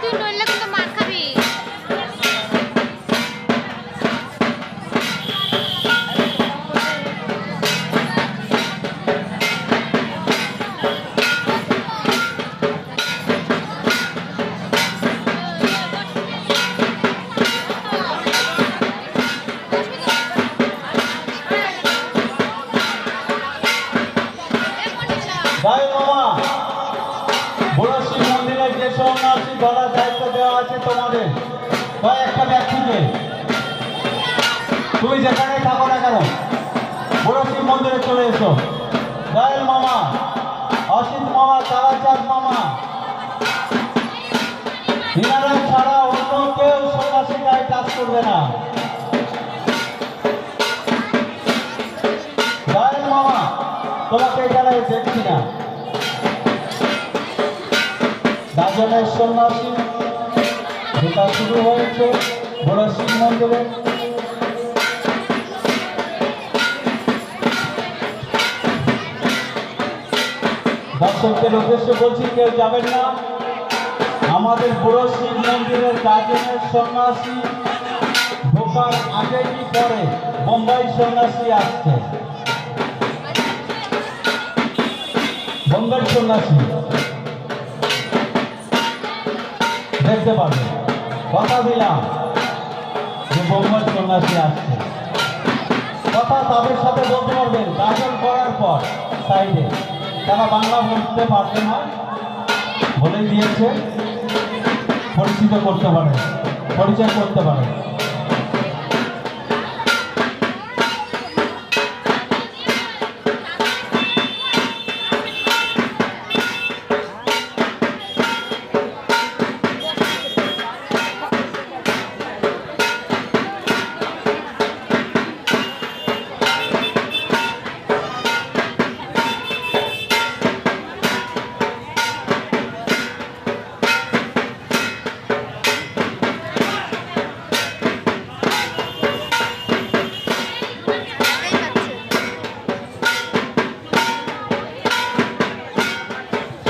তুই নইলে কিন্তু মার খাবি। জয় মামা, বুড়ো শিব মন্দিরের যে সন্ন্যাসী গলার দায়িত্ব দেওয়া আছে তোমাদের কয়েকটা ব্যক্তিকে, তুমি যেখানে থাকো না কেন বুড়ো শিব মন্দিরে চলে এসো। জয় মামা, অসিত মামা, তারাচাঁদ মামা, ইনারা ছাড়া অন্য কেউ সন্ন্যাসী গায়ে কাজ করবে না। জয় মামা, তোমাকে এখানে দেখছি না। গাজনের সন্ন্যাসী যেটা শুরু হয়েছে বড় শিব মন্দিরে। দর্শকদের উদ্দেশ্যে বলছি, কেউ যাবেন না। আমাদের বড় শিব মন্দিরের গাজনের সন্ন্যাসী ঢোকার আগে কি পরে বোম্বাই সন্ন্যাসী আসছে। বঙ্গের সন্ন্যাসী দেখতে পাবে, কথা দিলাম যে বঙ্গের সন্ন্যাসী আসছে। কথা তাদের সাথে বলতে পারবেন গাজন করার পর সাইডে, তারা বাংলা বলতে পারবে না বলে দিয়েছে, পরিচিত করতে পারে, পরিচয় করতে পারে।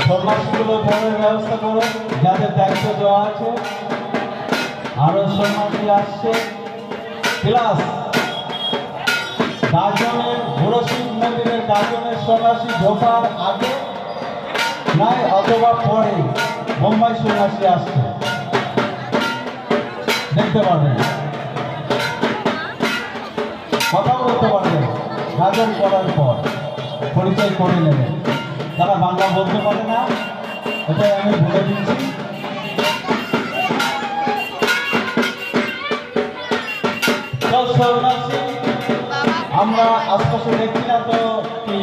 সন্ন্যাসীগুলো ধরার ব্যবস্থা করো, যাদের দায়িত্ব দেওয়া আছে। আরো সন্ন্যাসী আসছে। প্লাস গাজনের বড় শিব মন্দিরের গাজনের সন্ন্যাসী ঢোকার আগে নয় অথবা পরে বোম্বাই সন্ন্যাসী আসছে, দেখতে পারবেন, কথা বলতে পারবেন। গাজন করার পর পরিচয় করে নেবেন। তারা বাংলা বলতে পারে না, এটাই আমি বলে দিচ্ছি। আমরা আশপাশে দেখছি না তো কি